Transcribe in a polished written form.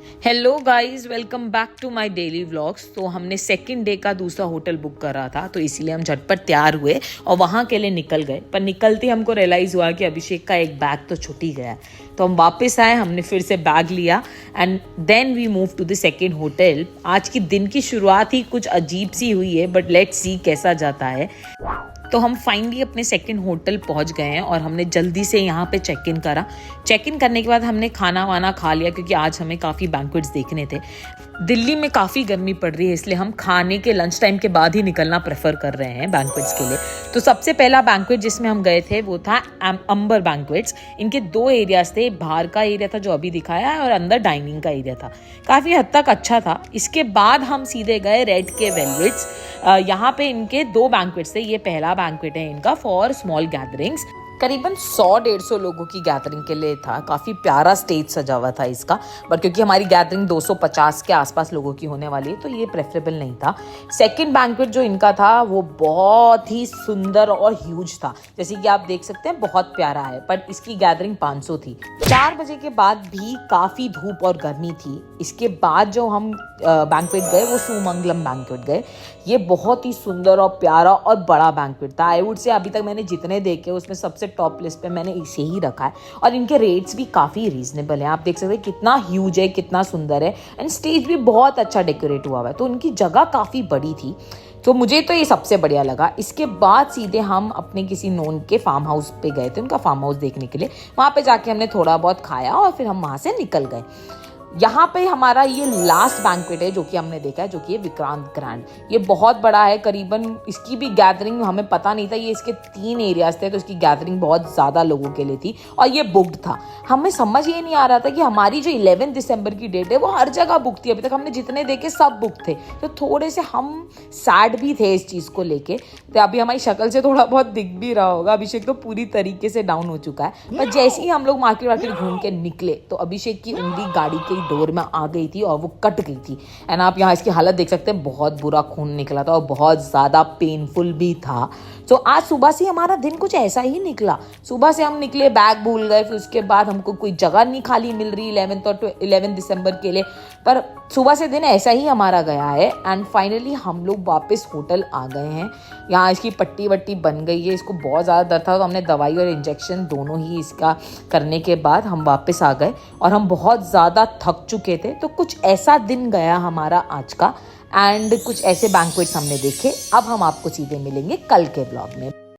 Hello guys, welcome back to my daily vlogs. तो हमने second day का दूसरा होटल बुक करा था, तो इसीलिए हम झटपट तैयार हुए और वहाँ के लिए निकल गए। पर निकलते ही हमको रियलाइज़ हुआ कि अभिषेक का एक बैग तो छूट ही गया है। तो हम वापस आए, हमने फिर से बैग लिया and then we move to the second hotel. आज की दिन की शुरुआत ही कुछ अजीब सी हुई है, बट लेट्स सी कैसा जाता है। तो हम फाइनली अपने सेकंड होटल पहुंच गए हैं और हमने जल्दी से यहाँ पे चेक इन करा। चेक इन करने के बाद हमने खाना वाना खा लिया, क्योंकि आज हमें काफ़ी बैंक्वेट्स देखने थे। दिल्ली में काफ़ी गर्मी पड़ रही है, इसलिए हम खाने के लंच टाइम के बाद ही निकलना प्रेफर कर रहे हैं बैंक्वेट्स के लिए। तो सबसे पहला बैंक्वेट जिसमें हम गए थे वो था अंबर बैंक्वेट्स। इनके दो एरियाज थे, बाहर का एरिया था जो अभी दिखाया है और अंदर डाइनिंग का एरिया था। काफ़ी हद तक अच्छा था। इसके बाद हम सीधे गए रेड के वेलवेट्स। यहाँ पे इनके दो बैंक्वेट्स थे। ये पहला बैंक्वेट है इनका फॉर स्मॉल गैदरिंग्स। करीबन 100-150 लोगों की गैदरिंग के लिए था। काफ़ी प्यारा स्टेज सजा हुआ था इसका, बट क्योंकि हमारी गैदरिंग 250 के आसपास लोगों की होने वाली है तो ये प्रेफरेबल नहीं था। सेकंड बैंक्वेट जो इनका था वो बहुत ही सुंदर और ह्यूज था, जैसे कि आप देख सकते हैं, बहुत प्यारा है। बट इसकी गैदरिंग 500 थी। 4 बजे के बाद भी काफ़ी धूप और गर्मी थी। इसके बाद जो हम बैंक्वेट गए वो सुमंगलम बैंक्वेट गए। ये बहुत ही सुंदर और प्यारा और बड़ा बैंक्वेट था। आई वुड से अभी तक मैंने जितने देखे उसमें सबसे टॉप लिस्ट पे मैंने इसे ही रखा है। और इनके रेट्स भी काफ़ी रीजनेबल हैं। आप देख सकते हैं कितना ह्यूज है, कितना सुंदर है, एंड स्टेज भी बहुत अच्छा डेकोरेट हुआ हुआ है। तो उनकी जगह काफ़ी बड़ी थी, तो मुझे तो ये सबसे बढ़िया लगा। इसके बाद सीधे हम अपने किसी नोन के फार्म हाउस पे गए थे, उनका फार्म हाउस देखने के लिए। वहाँ पे जाके हमने थोड़ा बहुत खाया और फिर हम वहाँ से निकल गए। यहाँ पे हमारा ये लास्ट बैंक्वेट है जो कि हमने देखा है, जो कि ये विक्रांत ग्रैंड। ये बहुत बड़ा है, करीबन इसकी भी गैदरिंग हमें पता नहीं था। ये इसके 3 एरियाज थे, तो इसकी गैदरिंग बहुत ज़्यादा लोगों के लिए थी और ये बुक्ड था। हमें समझ ये नहीं आ रहा था कि हमारी जो 11 दिसंबर की डेट है वो हर जगह बुक थी। अभी तक हमने जितने देखे सब बुक थे, तो थोड़े से हम सैड भी थे इस चीज़ को लेके। तो अभी हमारी शक्ल से थोड़ा बहुत दिख भी रहा होगा, अभिषेक तो पूरी तरीके से डाउन हो चुका है। पर जैसे ही हम लोग मार्केट घूम के निकले तो अभिषेक की उंगली गाड़ी के डोर में आ गई थी और वो कट गई थी। एंड आप यहाँ इसकी हालत देख सकते हैं, बहुत बुरा खून निकला था और बहुत ज़्यादा पेनफुल भी था। तो आज सुबह से हमारा दिन कुछ ऐसा ही निकला। सुबह से हम निकले, बैग भूल गए, फिर उसके बाद हमको कोई जगह नहीं खाली मिल रही 11 दिसंबर के लिए। पर सुबह से दिन ऐसा ही हमारा गया है एंड फाइनली हम लोग वापस होटल आ गए हैं। यहाँ इसकी पट्टी वट्टी बन गई है। इसको बहुत ज़्यादा दर्द था, तो हमने दवाई और इंजेक्शन दोनों ही इसका करने के बाद हम वापस आ गए और हम बहुत ज़्यादा थक चुके थे। तो कुछ ऐसा दिन गया हमारा आज का, एंड कुछ ऐसे बैंक्वेट्स हमने देखे। अब हम आपको सीधे मिलेंगे कल के ब्लॉग में।